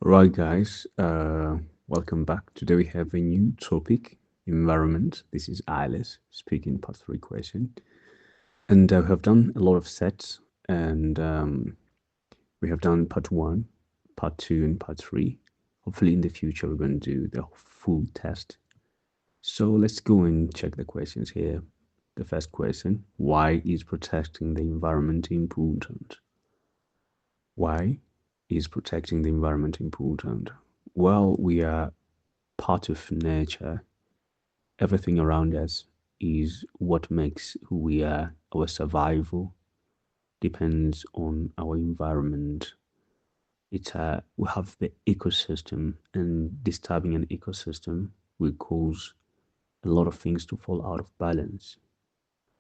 Right, guys, welcome back. Today we have a new topic, environment. This is IELTS Speaking Part 3 question. And we have done a lot of sets, and we have done Part 1, Part 2, and Part 3. Hopefully, in the future, we're going to do the full test. So let's go and check the questions here. The first question: why is protecting the environment important? Why is protecting the environment important? Well, we are part of nature. Everything around us is what makes who we are. Our survival depends on our environment. We have the ecosystem, and disturbing an ecosystem will cause a lot of things to fall out of balance.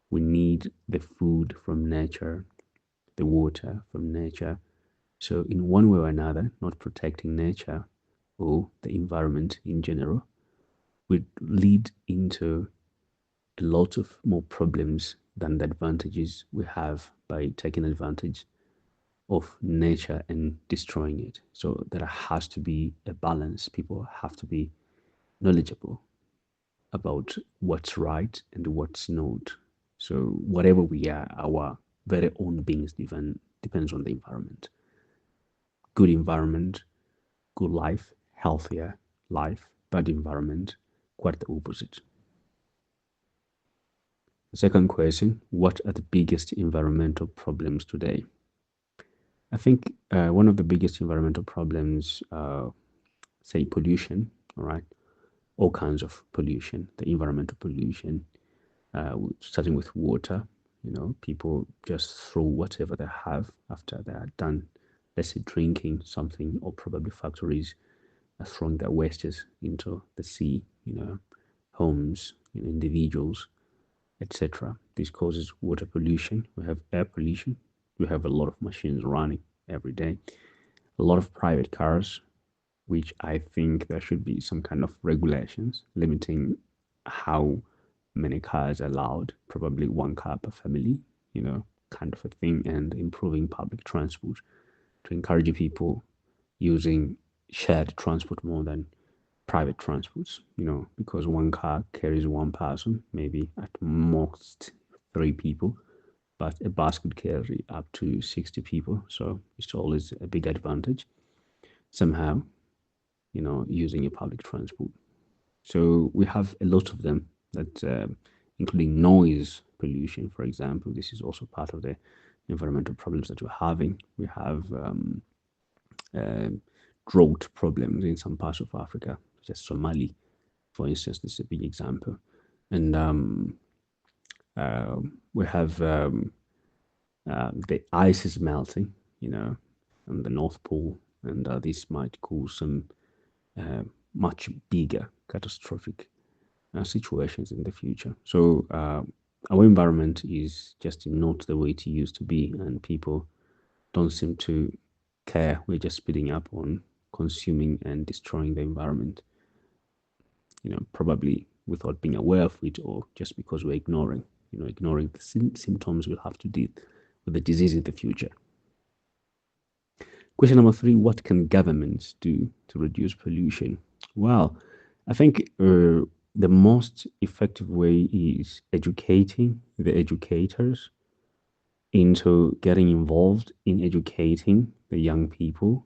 We need the food from nature, the water from nature. So, in one way or another, not protecting nature or the environment in general would lead into a lot of more problems than the advantages we have by taking advantage of nature and destroying it. So there has to be a balance. People have to be knowledgeable about what's right and what's not. So whatever we are, our very own beings depends on the environment. Good environment, good life, healthier life. Bad environment, quite the opposite. The second question: what are the biggest environmental problems today? I think one of the biggest environmental problems, say pollution, all right, all kinds of pollution, the environmental pollution, starting with water. People just throw whatever they have after they are done, let's say drinking something, or probably factories are throwing their wastes into the sea, homes, individuals, etc. This causes water pollution. We have air pollution. We have a lot of machines running every day, a lot of private cars, which I think there should be some kind of regulations limiting how many cars are allowed, probably one car per family, kind of a thing, and improving public transport to encourage people using shared transport more than private transports, because one car carries one person, maybe at most three people, but a bus could carry up to 60 people. So it's always a big advantage somehow, using a public transport. So we have a lot of them that, including noise pollution, for example. This is also part of the environmental problems that we're having. We have uh, drought problems in some parts of Africa, such as Somali, for instance. This is a big example. And we have the ice is melting, on the North Pole, and this might cause some uh, much bigger catastrophic situations in the future. So our environment is just not the way it used to be, and people don't seem to care. We're just speeding up on consuming and destroying the environment, probably without being aware of it, or just because we're ignoring the symptoms we'll have to deal with the disease in the future. Question number 3: what can governments do to reduce pollution? Well, I think the most effective way is educating the educators into getting involved in educating the young people.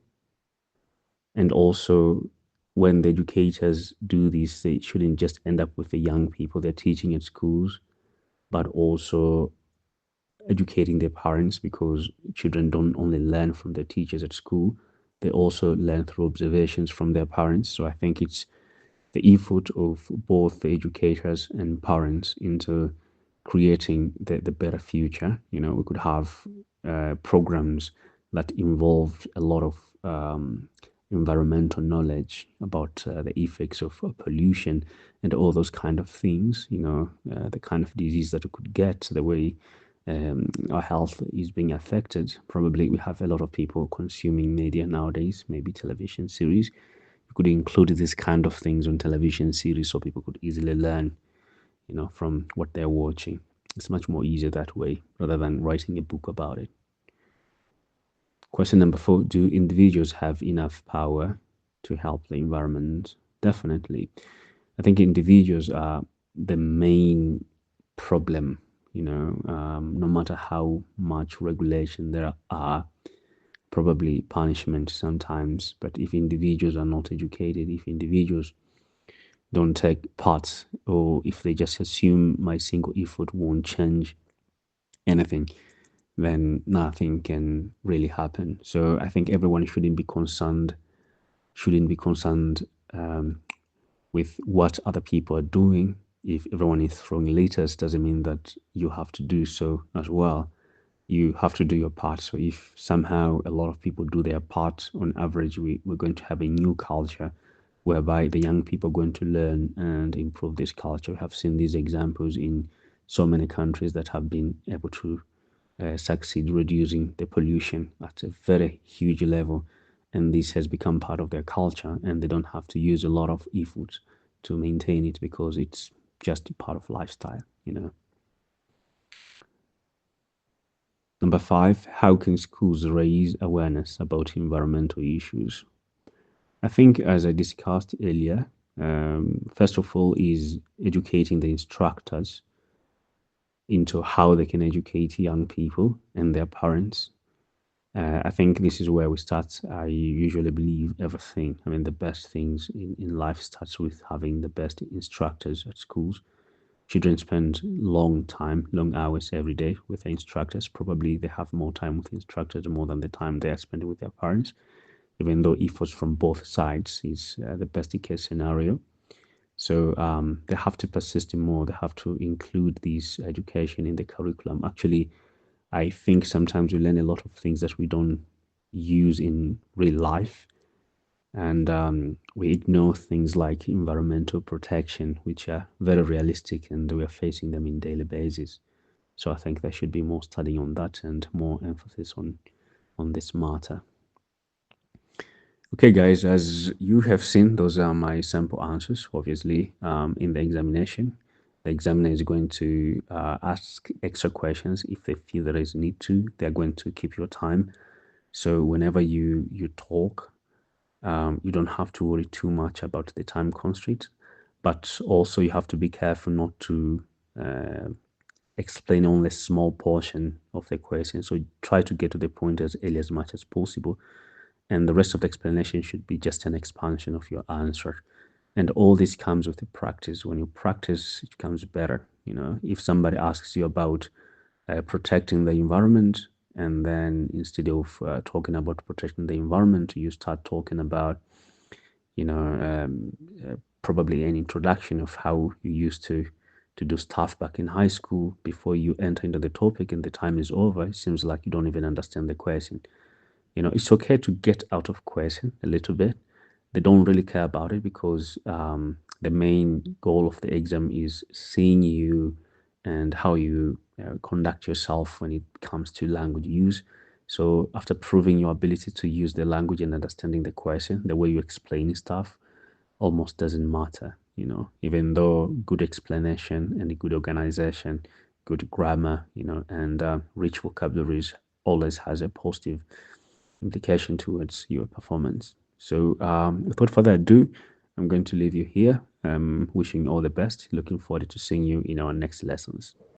And also, when the educators do this, they shouldn't just end up with the young people they're teaching at schools, but also educating their parents, because children don't only learn from their teachers at school, they also learn through observations from their parents. So I think it's the effort of both the educators and parents into creating the better future. We could have programs that involve a lot of environmental knowledge about the effects of pollution and all those kind of things, the kind of disease that we could get, the way our health is being affected. Probably we have a lot of people consuming media nowadays, maybe television series. You could include this kind of things on television series so people could easily learn, from what they're watching. It's much more easier that way rather than writing a book about it. Question number 4: do individuals have enough power to help the environment. Definitely. I think individuals are the main problem, no matter how much regulation there are, probably punishment sometimes. But if individuals are not educated, if individuals don't take part, or if they just assume my single effort won't change anything, then nothing can really happen. So I think everyone shouldn't be concerned with what other people are doing. If everyone is throwing litters, doesn't mean that you have to do so as well. You have to do your part. So if somehow a lot of people do their part, on average, we're going to have a new culture whereby the young people are going to learn and improve this culture. We have seen these examples in so many countries that have been able to succeed reducing the pollution at a very huge level. And this has become part of their culture, and they don't have to use a lot of effort to maintain it because it's just part of lifestyle. Number five, how can schools raise awareness about environmental issues? I think, as I discussed earlier, first of all, is educating the instructors into how they can educate young people and their parents. I think this is where we start. I usually believe everything. I mean, the best things in life starts with having the best instructors at schools. Children spend long hours every day with their instructors. Probably they have more time with instructors more than the time they are spending with their parents, even though efforts from both sides is the best case scenario. So they have to persist in more. They have to include this education in the curriculum. Actually, I think sometimes we learn a lot of things that we don't use in real life, and we ignore things like environmental protection, which are very realistic, and we are facing them in daily basis. So I think there should be more study on that and more emphasis on this matter. Okay, guys, as you have seen, those are my sample answers. Obviously, in the examination, the examiner is going to ask extra questions if they feel there is need to. They're going to keep your time. So whenever you talk, you don't have to worry too much about the time constraint, but also you have to be careful not to uh, explain only a small portion of the question. So try to get to the point as early as much as possible, and the rest of the explanation should be just an expansion of your answer. And all this comes with the practice. When you practice, it comes better. If somebody asks you about protecting the environment, and then instead of talking about protecting the environment, you start talking about, you know, probably an introduction of how you used to do stuff back in high school before you enter into the topic, and the time is over. It seems like you don't even understand the question. It's okay to get out of question a little bit. They don't really care about it because the main goal of the exam is seeing you and how you conduct yourself when it comes to language use. So after proving your ability to use the language and understanding the question, the way you explain stuff almost doesn't matter, even though good explanation and good organization, good grammar, and rich vocabularies always has a positive implication towards your performance. So, without further ado, I'm going to leave you here. Wishing you all the best. Looking forward to seeing you in our next lessons.